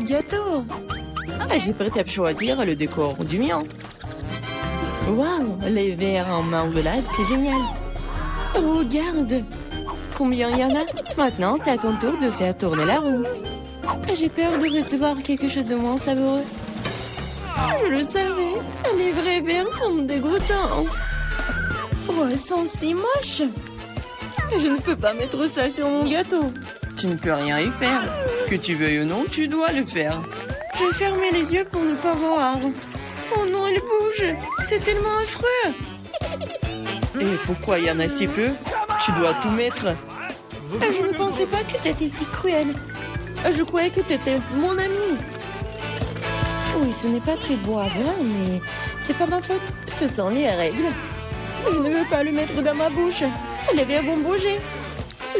gâteau. J'ai prêt à choisir le décor du mien. Waouh, les verres en marmelade, c'est génial. Regarde, combien il y en a. Maintenant, c'est à ton tour de faire tourner la roue. J'ai peur de recevoir quelque chose de moins savoureux. Je le savais, les vrais verres sont dégoûtants. Oh, elles sont si moches. Je ne peux pas mettre ça sur mon gâteau. Tu ne peux rien y faire. Que tu veuilles ou non, tu dois le faire. J'ai fermé les yeux pour ne pas voir. Oh non, elle bouge. C'est tellement affreux. Et pourquoi il y en a si peu? Tu dois tout mettre. Je ne pensais pas que tu étais si cruel. Je croyais que tu étais mon ami. Oui, ce n'est pas très beau à voir, mais c'est pas ma faute. Ce sont les règles. Je ne veux pas le mettre dans ma bouche. Les verres vont bouger.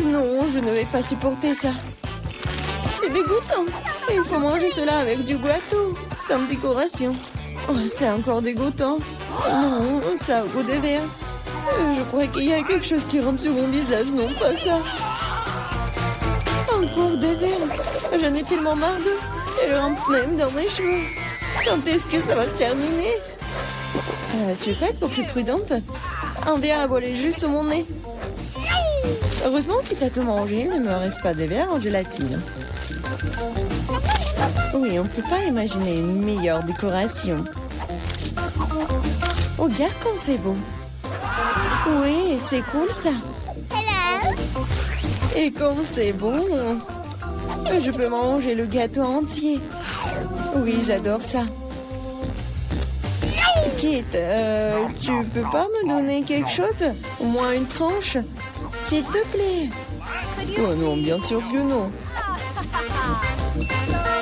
Non, je ne vais pas supporter ça. C'est dégoûtant. Il faut manger cela avec du gâteau, sans décoration. Oh, c'est encore dégoûtant. Non, ça a goût de verre. Je crois qu'il y a quelque chose qui rampe sur mon visage, non pas ça. Encore des verres. J'en ai tellement marre d'eux. Elles rampent même dans mes cheveux. Quand est-ce que ça va se terminer? Tu peux être plus prudente? Un verre a volé juste sur mon nez. Heureusement que tu as tout mangé, il ne me reste pas de verre en gélatine. Oui, on ne peut pas imaginer une meilleure décoration. Regarde comme c'est beau. Oui, c'est cool ça. Et comme c'est bon, je peux manger le gâteau entier. Oui, j'adore ça. Kate, tu peux pas me donner quelque chose? Au moins une tranche? S'il te plaît. Oh non, bien sûr que non.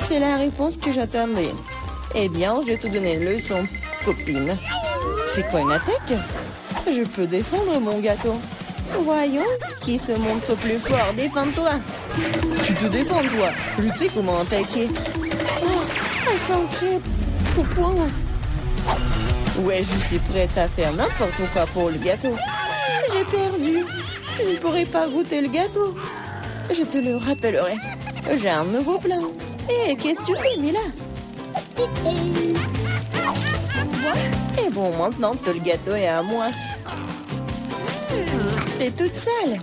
C'est la réponse que j'attendais. Eh bien, je vais te donner une leçon, copine. C'est quoi une attaque? Je peux défendre mon gâteau. Voyons, qui se montre plus fort? Défends-toi. Tu te défends, toi. Je sais comment attaquer. Oh, elle s'encripe. Au point. Ouais, je suis prête à faire n'importe quoi pour le gâteau. J'ai perdu. Je ne pourrai pas goûter le gâteau. Je te le rappellerai. J'ai un nouveau plan. Hé, qu'est-ce que tu fais, Mila? Et bon, maintenant que le gâteau est à moi. T'es toute sale.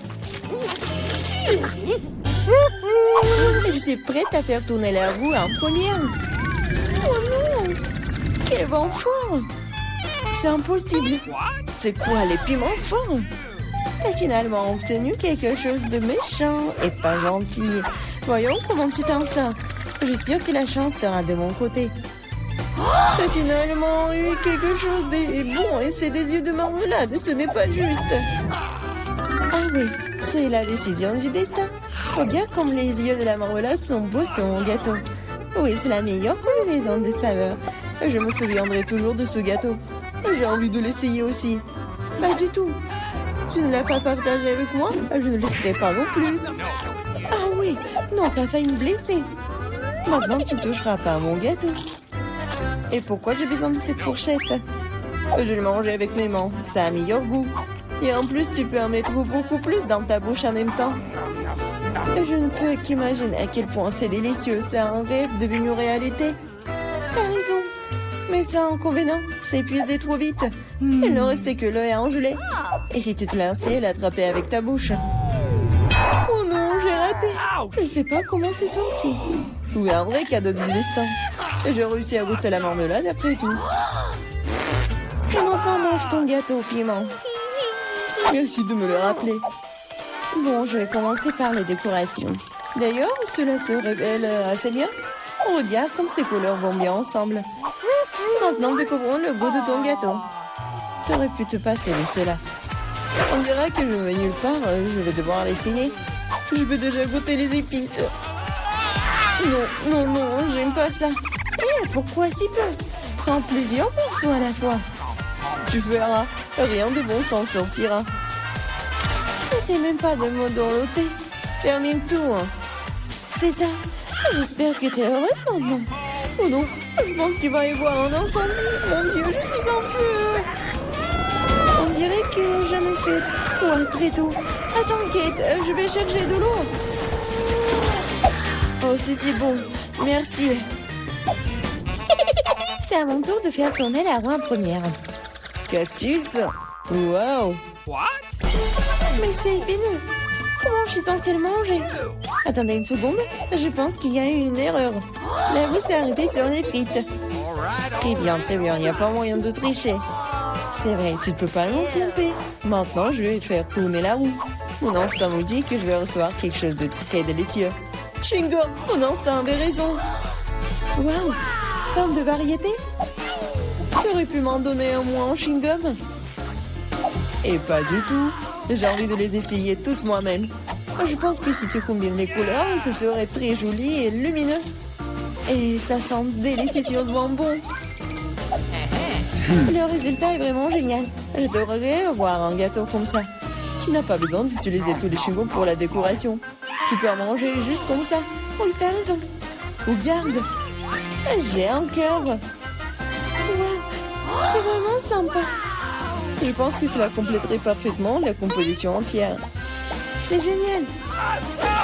Je suis prête à faire tourner la roue en première. Oh non! Quel vent fort! C'est impossible. C'est quoi, les piments forts? T'as finalement obtenu quelque chose de méchant et pas gentil. Voyons comment tu t'en sors. Je suis sûre que la chance sera de mon côté. T'as finalement eu quelque chose de bon et c'est des yeux de marmelade, ce n'est pas juste. Ah oui, c'est la décision du destin. Regarde comme les yeux de la marmelade sont beaux sur mon gâteau. Oui, c'est la meilleure combinaison de saveurs. Je me souviendrai toujours de ce gâteau. J'ai envie de l'essayer aussi. Pas du tout. Tu ne l'as pas partagé avec moi? Je ne le ferai pas non plus. Ah oui, non, t'as failli me blesser. Maintenant, tu ne toucheras pas à mon gâteau. Et pourquoi j'ai besoin de cette fourchette? Je le mangeais avec mes mains, ça a meilleur goût. Et en plus, tu peux en mettre beaucoup plus dans ta bouche en même temps. Je ne peux qu'imaginer à quel point c'est délicieux. C'est un rêve devenu réalité. T'as raison. Mais ça, inconvénient, c'est épuisé trop vite. Il ne restait que l'œil à engeler. Et si tu te lançais, l'attraper avec ta bouche. Oh non, j'ai raté. Je ne sais pas comment c'est sorti. Oui, un vrai cadeau du destin. J'ai réussi à goûter la marmelade après tout. Et maintenant, mange ton gâteau au piment. Merci de me le rappeler. Bon, je vais commencer par les décorations. D'ailleurs, cela se révèle assez bien. Regarde comme ces couleurs vont bien ensemble. Maintenant, découvrons le goût de ton gâteau. Tu aurais pu te passer de cela. On dirait que je vais nulle part, je vais devoir l'essayer. Je peux déjà goûter les épices. Non, non, non, j'aime pas ça. Et pourquoi si peu? Prends plusieurs morceaux à la fois. Tu verras, rien de bon s'en sortira. N'essaie même pas de me dorloter. Termine tout. C'est ça. J'espère que tu es heureuse maintenant. Oh non, je pense qu'il va y avoir un incendie. Mon Dieu, je suis en feu. On dirait que j'en ai fait trop après tout. Attends, Kate, je vais chercher de l'eau. Oh, c'est si bon. Merci. C'est à mon tour de faire tourner la roue en première. Cactus. Wow. Mais c'est épineux. Comment je suis censée le manger? Attendez une seconde. Je pense qu'il y a eu une erreur. La roue s'est arrêtée sur les frites. Très bien, très bien. Il n'y a pas moyen de tricher. C'est vrai, tu ne peux pas me tromper. Maintenant, je vais faire tourner la roue. Mon instinct me dit que je vais recevoir quelque chose de très délicieux. Chewing-gum, mon instinct avait raison. Waouh, tant de variétés. Tu aurais pu m'en donner un moins en chewing-gum? Et pas du tout. J'ai envie de les essayer tous moi-même. Je pense que si tu combines les couleurs, ça serait très joli et lumineux. Et ça sent délicieusement bon. Le résultat est vraiment génial. Je devrais avoir un gâteau comme ça. Tu n'as pas besoin d'utiliser tous les chewing-gums pour la décoration. Tu peux en manger juste comme ça. Oui, t'as raison. Regarde. J'ai un cœur. Waouh, c'est vraiment sympa. Je pense que cela compléterait parfaitement la composition entière. C'est génial.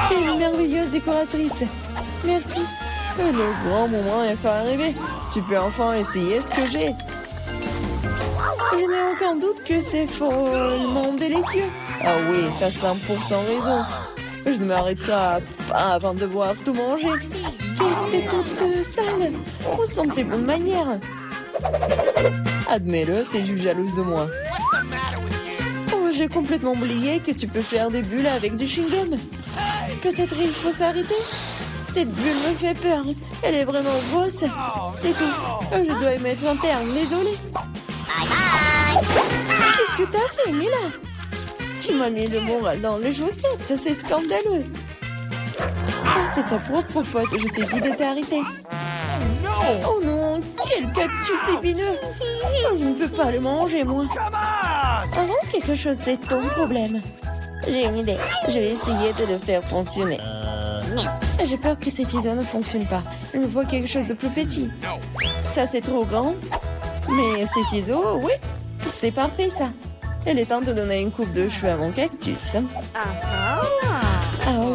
T'es une merveilleuse décoratrice. Merci. Le grand moment est enfin arrivé. Tu peux enfin essayer ce que j'ai. Je n'ai aucun doute que c'est follement délicieux. Ah oui, t'as 100% raison. Je ne m'arrêterai pas avant de voir tout manger. T'es toute sale. Où sont tes bonnes manières? Admets-le, t'es juste jalouse de moi. Oh, j'ai complètement oublié que tu peux faire des bulles avec du chewing-gum. Peut-être il faut s'arrêter. Cette bulle me fait peur. Elle est vraiment grosse. C'est tout. Je dois y mettre un terme, désolée. Qu'est-ce que t'as fait, Mila? Tu m'as mis le moral dans les chaussettes. C'est scandaleux. Oh, c'est ta propre faute. Je t'ai dit de t'arrêter. Oh non, quel cactus épineux. Oh, je ne peux pas le manger, moi. Avant quelque chose, c'est ton problème. J'ai une idée. Je vais essayer de le faire fonctionner. J'ai peur que ces ciseaux ne fonctionnent pas. Je vois quelque chose de plus petit. Ça, c'est trop grand. Mais ces ciseaux, oui, c'est parfait, ça. Il est temps de donner une coupe de cheveux à mon cactus. Ah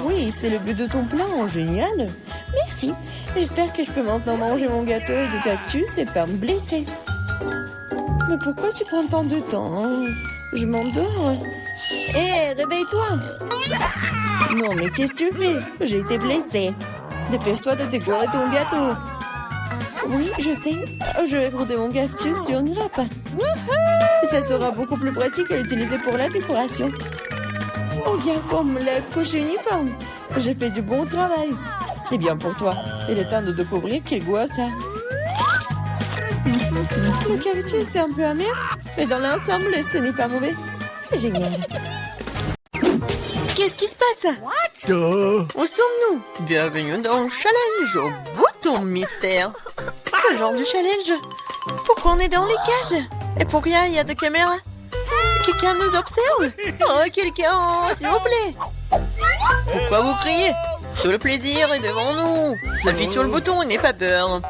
oui, c'est le but de ton plan. Génial. Merci. J'espère que je peux maintenant manger mon gâteau et du cactus et pas me blesser. Mais pourquoi tu prends tant de temps, hein? Je m'endors. Hé, réveille-toi. Non, mais qu'est-ce que tu fais? J'ai été blessée. Dépêche-toi de décorer ton gâteau. Oui, je sais. Je vais frotter mon cactus sur une nappe. Ça sera beaucoup plus pratique à l'utiliser pour la décoration. Oh, bien comme la couche uniforme. J'ai fait du bon travail. C'est bien pour toi. Il est temps de découvrir quel goût a ça. Le cactus est un peu amer, mais dans l'ensemble, ce n'est pas mauvais. C'est génial. Qu'est-ce qui se passe? Où sommes-nous? Bienvenue dans le challenge au bouton mystère. Quel genre de challenge? Pourquoi on est dans les cages? Et pourquoi il y a des caméras? Quelqu'un nous observe? Oh, quelqu'un, s'il vous plaît. Pourquoi vous criez? Tout le plaisir est devant nous. Appuie sur le bouton et n'aie pas peur.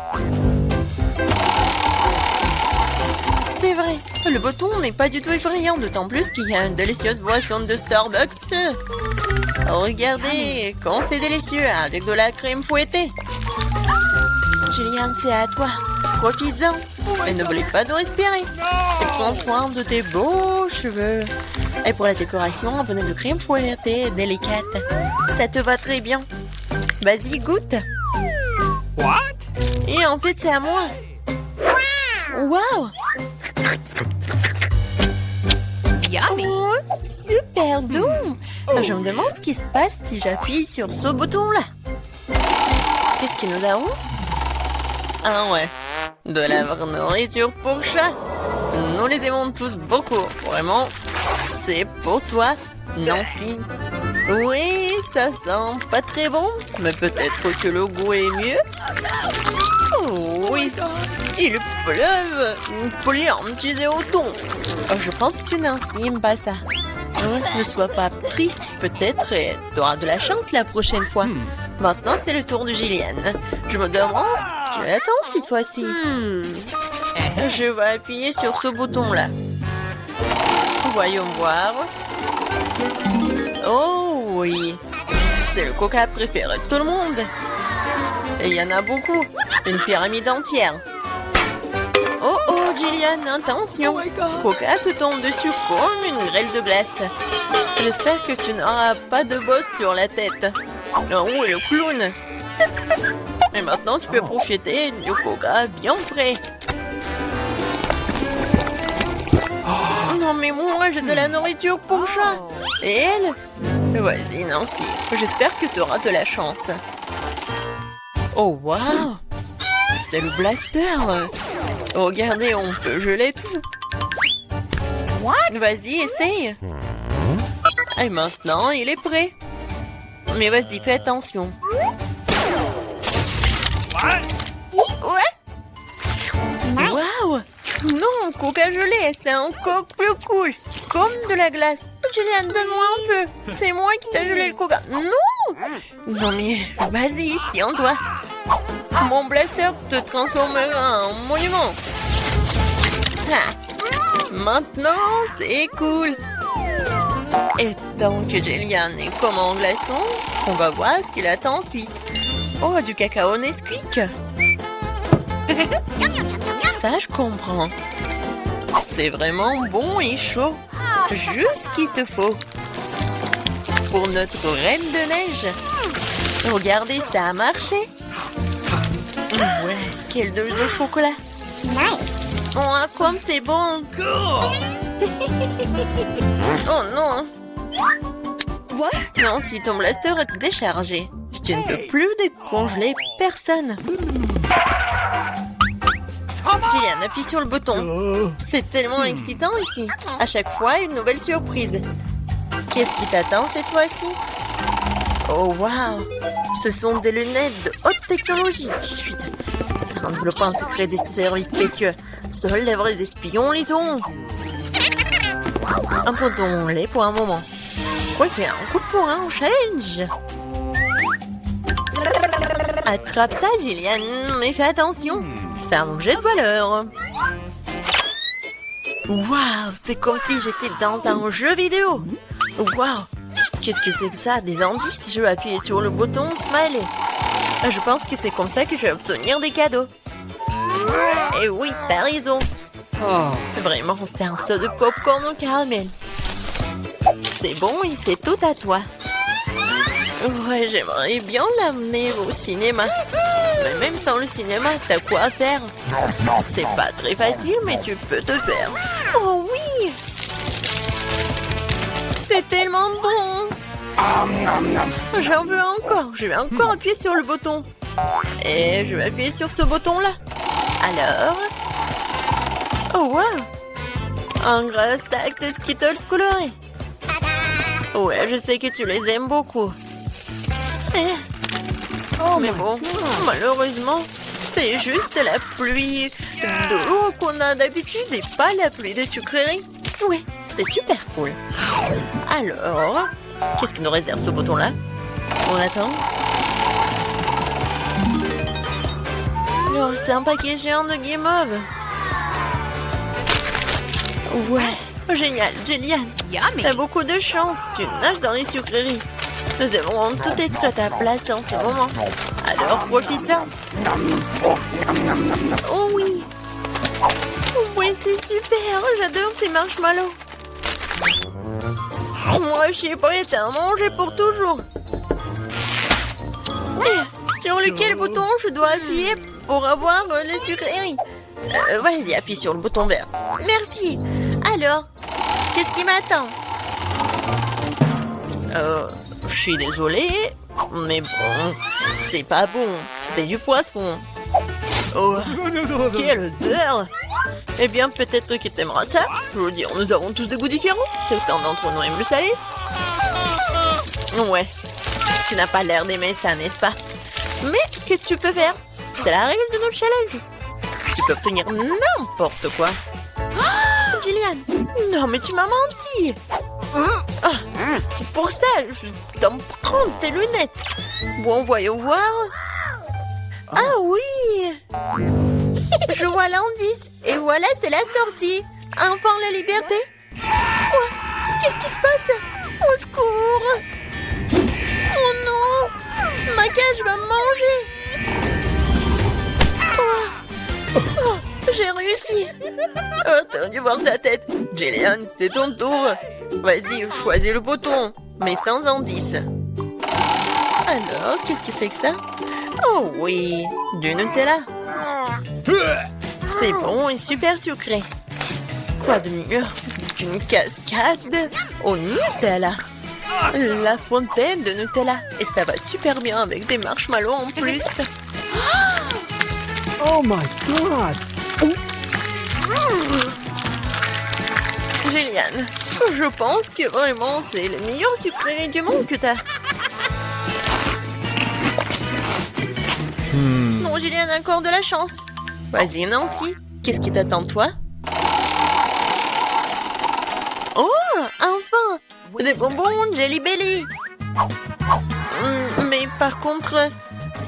C'est vrai, le bouton n'est pas du tout effrayant, d'autant plus qu'il y a une délicieuse boisson de Starbucks. Regardez, quand c'est délicieux, avec de la crème fouettée. Julian, c'est à toi. Profites-en. Et n'oublie pas de respirer. Et prends soin de tes beaux cheveux. Et pour la décoration, un bonnet de crème fouettée délicate. Ça te va très bien. Vas-y, goûte. What? Et en fait, c'est à moi. Waouh! Oh, super doux! Je me demande ce qui se passe si j'appuie sur ce bouton-là. Qu'est-ce que nous avons? Ah ouais, de la vraie nourriture pour chat. Nous les aimons tous beaucoup. Vraiment, c'est pour toi, Nancy. Oui, ça sent pas très bon, mais peut-être que le goût est mieux. Oh oui, il pleuve. Pliantisé au thon. Je pense que Nancy n'aime pas ça. Ne sois pas triste, peut-être, et tu auras de la chance la prochaine fois. Maintenant, c'est le tour de Gillian. Je me demande ce qu'il attend cette fois-ci. Je vais appuyer sur ce bouton-là. Voyons voir. Oh oui, c'est le coca préféré de tout le monde. Et il y en a beaucoup. Une pyramide entière. Oh oh, Jillian, attention. Coca te tombe dessus comme une grêle de glace. J'espère que tu n'auras pas de bosse sur la tête. Oh, le clown. Et maintenant, tu peux profiter du Coca bien frais. Non, mais moi, j'ai de la nourriture pour chat. Et elle? Vas-y, Nancy. J'espère que tu auras de la chance. Oh, waouh! C'est le blaster. Regardez, on peut geler tout. Vas-y, essaye. Et maintenant, il est prêt. Mais vas-y, fais attention. Ouais. Waouh! Non, Coca gelé, c'est encore plus cool. Comme de la glace. Jillian, donne-moi un peu. C'est moi qui t'ai gelé le Coca. Non! Non mais, vas-y, tiens-toi. Mon blaster te transformera en monument. Ah. Maintenant, c'est cool. Et tant que Jillian est comme en glaçon, on va voir ce qu'il attend ensuite. Oh, du cacao Nesquik. Ça, je comprends. C'est vraiment bon et chaud. Juste ce qu'il te faut. Pour notre reine de neige. Regardez, ça a marché. Ouais, quelle douche de chocolat. Oh, comme c'est bon. Oh non. Non, si ton blaster est déchargé, tu ne peux plus décongeler personne. Jillian, appuie sur le bouton. C'est tellement excitant ici. À chaque fois, une nouvelle surprise. Qu'est-ce qui t'attend cette fois-ci? Oh, waouh! Ce sont des lunettes de haute technologie. Chut! Ça enveloppe un secret des services spéciaux. Seuls les vrais espions les ont. Abandonnons-les pour un moment. Quoi qu'il y ait un coup de poing au challenge. Attrape ça, Jillian, mais fais attention. C'est un objet de valeur. Waouh, c'est comme si j'étais dans un jeu vidéo. Waouh, qu'est-ce que c'est que ça? Des indices? Je vais appuyer sur le bouton Smiley. Je pense que c'est comme ça que je vais obtenir des cadeaux. Et oui, t'as raison. Vraiment, c'est un saut de popcorn au caramel. C'est bon et c'est tout à toi. Ouais, j'aimerais bien l'amener au cinéma. Mais même sans le cinéma, t'as quoi faire? C'est pas très facile, mais tu peux te faire. Oh oui! C'est tellement bon! J'en veux encore. Je vais encore appuyer sur le bouton. Et je vais appuyer sur ce bouton-là. Alors... Oh, wow! Un gros stack de Skittles colorés. Ouais, je sais que tu les aimes beaucoup. Mais bon, malheureusement, c'est juste la pluie d'eau qu'on a d'habitude et pas la pluie de sucreries. Oui, c'est super cool. Alors, qu'est-ce qui nous réserve ce bouton-là? On attend. Oh, c'est un paquet géant de guimauve. Ouais, génial, Jillian. T'as beaucoup de chance, tu nages dans les sucreries. Nous devons tout être à ta place en ce moment. Alors profite-en. Oh oui. Oui, c'est super. J'adore ces marshmallows. Moi, je suis prête à manger pour toujours. Sur lequel bouton je dois appuyer pour avoir les sucreries? Vas-y, appuie sur le bouton vert. Merci. Alors, qu'est-ce qui m'attend? Je suis désolée, mais bon, c'est pas bon. C'est du poisson. Oh, quelle odeur! Eh bien, peut-être que t'aimeras ça. Je veux dire, nous avons tous des goûts différents. Certains d'entre nous aiment le salé. Ouais, tu n'as pas l'air d'aimer ça, n'est-ce pas? Mais qu'est-ce que tu peux faire? C'est la règle de notre challenge. Tu peux obtenir n'importe quoi. Oh, Jillian! Non, mais tu m'as menti! C'est pour ça, je dois me prendre tes lunettes. Bon, voyons voir. Ah oui! Je vois l'indice. Et voilà, c'est la sortie. Enfin, la liberté. Quoi? Qu'est-ce qui se passe? Au secours! Oh non! Ma cage va me manger! réussi. Oh, t'as dû voir ta tête. Jillian, c'est ton tour. Vas-y, choisis le bouton, mais sans indice. Alors, qu'est-ce que c'est que ça? Oh oui, du Nutella. C'est bon et super sucré. Quoi de mieux qu'une cascade au Nutella? La fontaine de Nutella. Et ça va super bien avec des marshmallows en plus. Oh my god! Jillian, je pense que vraiment c'est le meilleur sucré du monde que t'as. Non, Jillian a encore de la chance. Vas-y, Nancy, qu'est-ce qui t'attend, toi? Oh, enfin! Des bonbons Jelly Belly. Mais par contre,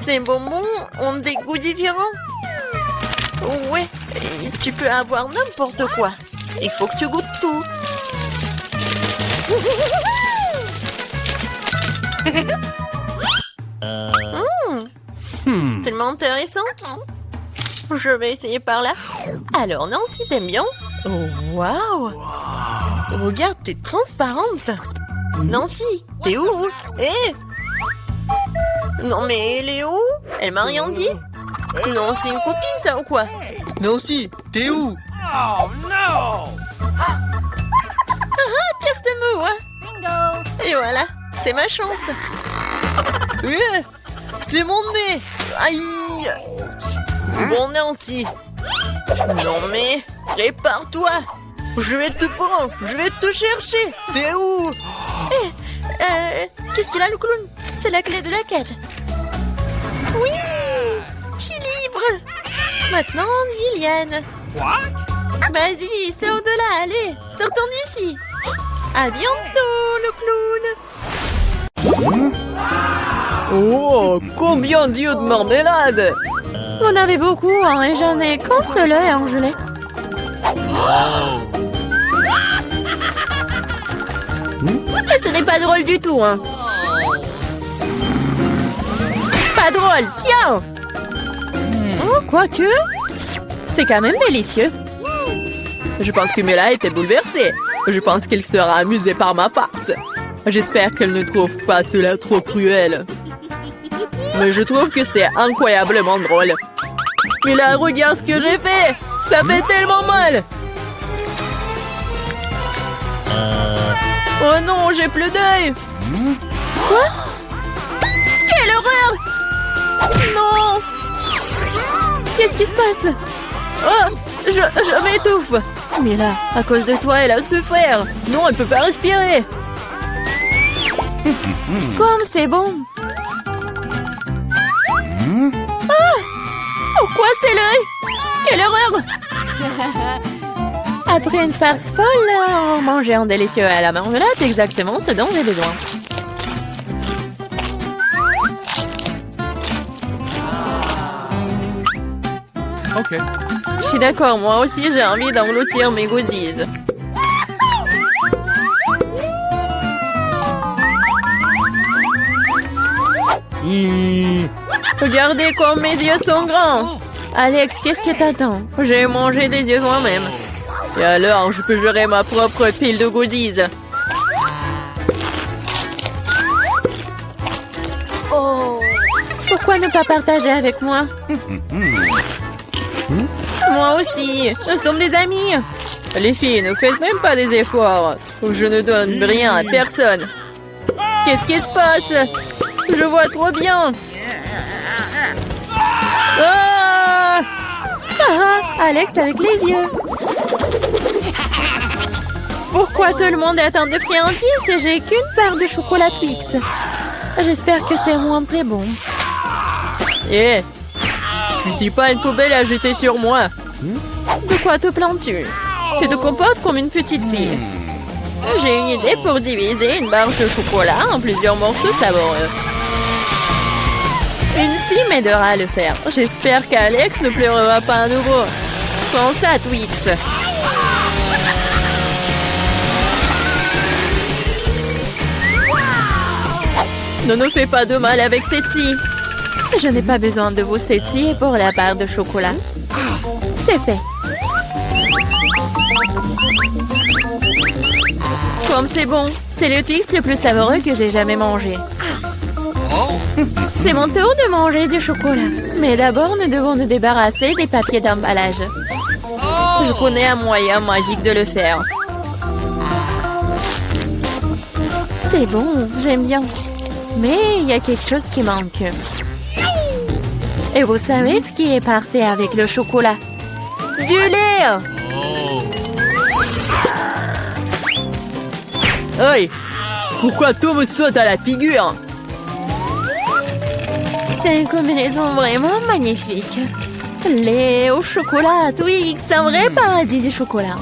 ces bonbons ont des goûts différents. Ouais, et tu peux avoir n'importe quoi. Il faut que tu goûtes tout. Tellement intéressant. Je vais essayer par là. Alors, Nancy, t'aimes bien? Oh, waouh! Regarde, t'es transparente. Nancy, t'es où? Eh! Non, mais elle est où? Elle m'a rien dit. Non, c'est une copine, ça, ou quoi? Nancy, t'es où? Oh no! Personne me voit. Bingo! Et voilà, c'est ma chance. Eh, c'est mon nez! Aïe! Bon, Nancy. Non, mais prépare-toi. Je vais te prendre, je vais te chercher. T'es où? Qu'est-ce qu'il a, le clown? C'est la clé de la cage. Oui! Je suis libre. Maintenant, Jillian. What? Vas-y, sors de là, allez, sortons d'ici. À bientôt, le clown. Oh, combien d'yeux de marmelade! Vous en avez beaucoup, hein, et j'en ai qu'un seul œil en gelée. Ce n'est pas drôle du tout, hein. Pas drôle, tiens. Oh, quoique, c'est quand même délicieux. Je pense que Mila était bouleversée. Je pense qu'elle sera amusée par ma farce. J'espère qu'elle ne trouve pas cela trop cruel. Mais je trouve que c'est incroyablement drôle. Mila, regarde ce que j'ai fait. Ça fait tellement mal. Oh non, j'ai plus d'œil. Quoi? Quelle horreur! Non! Qu'est-ce qui se passe? Oh, je m'étouffe. Mais là, à cause de toi, elle a souffert. Non, elle peut pas respirer. Comme c'est bon. Ah! Pourquoi c'est l'œil? Quelle horreur! Après une farce folle, manger un délicieux à la marmelade, exactement ce dont j'ai besoin. Ok. Je suis d'accord, moi aussi j'ai envie d'engloutir mes goodies. Regardez comme mes yeux sont grands. Alex, qu'est-ce que t'attends? J'ai mangé des yeux moi-même. Et alors, je peux gérer ma propre pile de goodies. Oh! Pourquoi ne pas partager avec moi? Moi aussi, nous sommes des amis. Les filles, ne faites même pas des efforts. Je ne donne rien à personne. Qu'est-ce qui se passe? Je vois trop bien. Ah! Ah, Alex avec les yeux. Pourquoi tout le monde est en de friandises et j'ai qu'une part de chocolat Twix? J'espère que c'est moins très bon. Eh, tu suis pas une poubelle à jeter sur moi. De quoi te plains-tu? Tu te comportes comme une petite fille. J'ai une idée pour diviser une barre de chocolat en plusieurs morceaux savoureux. Une fille m'aidera à le faire. J'espère qu'Alex ne pleurera pas à nouveau. Prends ça, Twix. Ne nous fais pas de mal avec Cétie. Je n'ai pas besoin de vous, Cétie, pour la barre de chocolat. C'est fait. Comme c'est bon, c'est le Twix le plus savoureux que j'ai jamais mangé. C'est mon tour de manger du chocolat. Mais d'abord, nous devons nous débarrasser des papiers d'emballage. Je connais un moyen magique de le faire. C'est bon, j'aime bien. Mais il y a quelque chose qui manque. Et vous savez ce qui est parfait avec le chocolat? Du lait! Hey! Pourquoi tout me saute à la figure? C'est une combinaison vraiment magnifique. Lait au chocolat, Twix, c'est un vrai paradis du chocolat.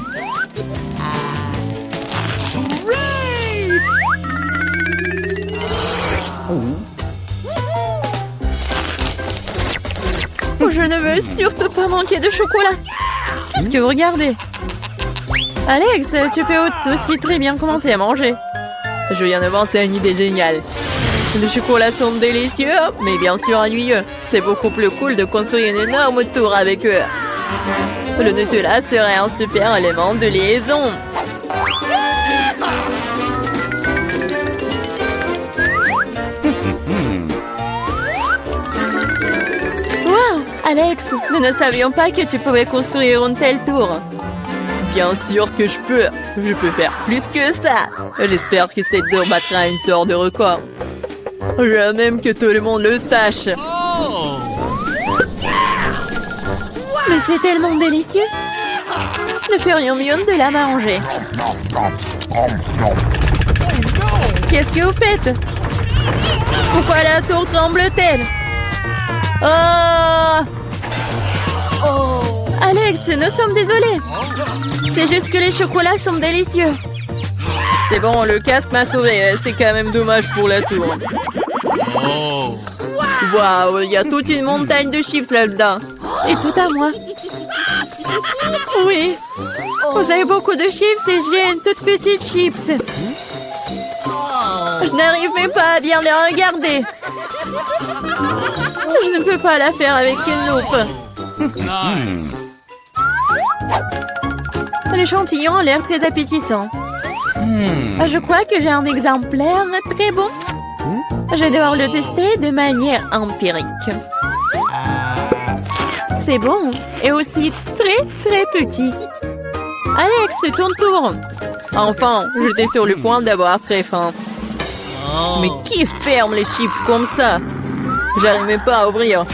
Je ne veux surtout pas manquer de chocolat. Qu'est-ce que vous regardez? Alex, tu peux aussi très bien commencer à manger. Je viens de penser à une idée géniale. Les chocolats sont délicieux, mais bien sûr ennuyeux. C'est beaucoup plus cool de construire une énorme tour avec eux. Le Nutella serait un super élément de liaison. Wow, Alex, nous ne savions pas que tu pouvais construire une telle tour. Bien sûr que je peux. Je peux faire plus que ça. J'espère que cette tour battra une sorte de record. Je veux même que tout le monde le sache. Mais c'est tellement délicieux. Nous ferions mieux de la manger. Qu'est-ce que vous faites? Pourquoi la tour tremble-t-elle? Oh! Alex, nous sommes désolés. C'est juste que les chocolats sont délicieux. C'est bon, le casque m'a sauvé. C'est quand même dommage pour la tour. Waouh, il y a toute une montagne de chips là-dedans. Et tout à moi. Oui. Vous avez beaucoup de chips et j'ai une toute petite chips. Je n'arrive même pas à bien les regarder. Je ne peux pas la faire avec une loupe. L'échantillon a l'air très appétissant. Je crois que j'ai un exemplaire très bon. Je vais devoir le tester de manière empirique. C'est bon et aussi très petit. Alex, c'est ton tour. Enfin, j'étais sur le point d'avoir très faim. Mais qui ferme les chips comme ça? J'arrive même pas à ouvrir.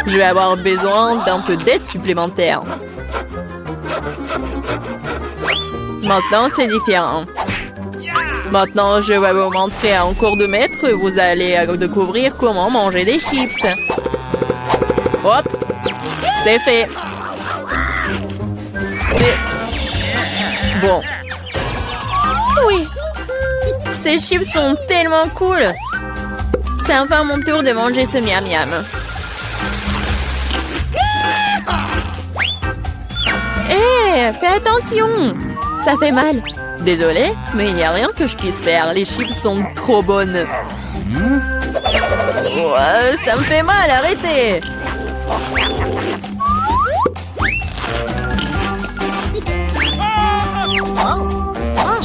Je vais avoir besoin d'un peu d'aide supplémentaire. Maintenant, c'est différent. Maintenant, je vais vous montrer en cours de maître. Vous allez découvrir comment manger des chips. Hop! C'est fait. C'est... Bon. Oui. Ces chips sont tellement cool. C'est enfin mon tour de manger ce miam-miam. Hé, fais attention. Ça fait mal. Désolée, mais il n'y a rien que je puisse faire. Les chips sont trop bonnes. Ouais, ça me fait mal, arrêtez.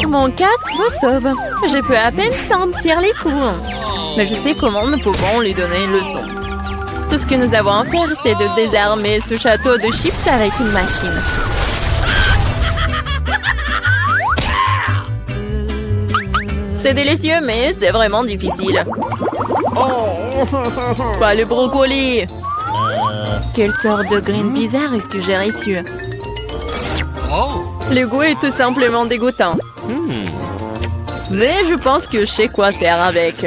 Mon casque me sauve. Je peux à peine sentir les coups. Mais je sais comment nous pouvons lui donner une leçon. Tout ce que nous avons à faire, c'est de désarmer ce château de chips avec une machine. C'est délicieux, mais c'est vraiment difficile. Pas le brocoli. Quelle sorte de graine bizarre est-ce que j'ai reçu? Le goût est tout simplement dégoûtant. Mais je pense que je sais quoi faire avec.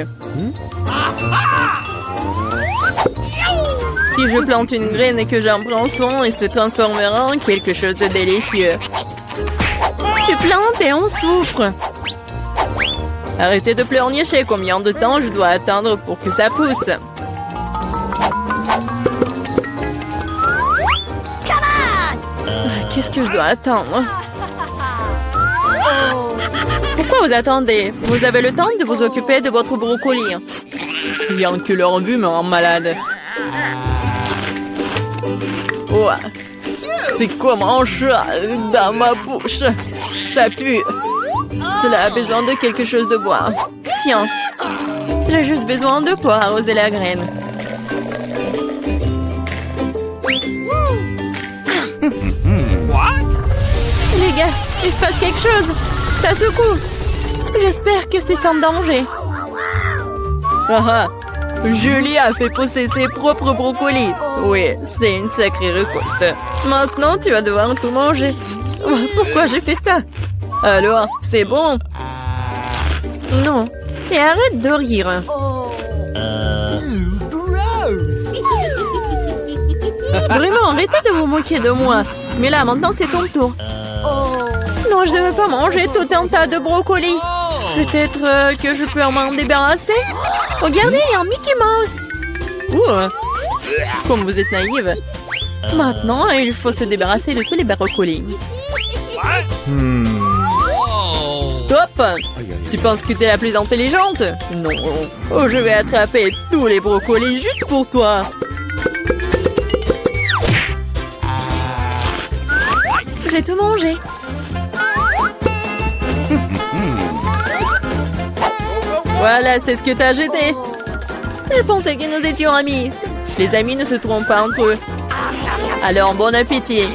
Si je plante une graine et que j'en prends soin, elle se transformera en quelque chose de délicieux. Tu plantes et on souffre. Arrêtez de pleurnicher. Combien de temps je dois attendre pour que ça pousse? Qu'est-ce que je dois attendre? Pourquoi vous attendez? Vous avez le temps de vous occuper de votre brocoli. Rien que leur vue me rend malade. Oh, C'est comme un chat dans ma bouche. Ça pue. Cela a besoin de quelque chose de boire. Tiens, j'ai juste besoin de quoi arroser la graine. What? Les gars, il se passe quelque chose. Ça secoue. J'espère que c'est sans danger. Ah ah, Julie a fait pousser ses propres brocolis. Oui, c'est une sacrée récolte. Maintenant, tu vas devoir tout manger. Pourquoi j'ai fait ça? Alors, c'est bon? Non. Et arrête de rire. Vraiment, arrêtez de vous moquer de moi. Mais là, maintenant, c'est ton tour. Non, je ne veux pas manger tout un tas de brocolis. Peut-être que je peux m'en débarrasser? Regardez, il y a un Mickey Mouse. Comme vous êtes naïve. Maintenant, il faut se débarrasser de tous les brocolis. Stop! Tu penses que t'es la plus intelligente? Non. Oh, je vais attraper tous les brocolis juste pour toi. J'ai tout mangé. Voilà, c'est ce que t'as jeté. Je pensais que nous étions amis. Les amis ne se trompent pas entre eux. Alors, bon appétit.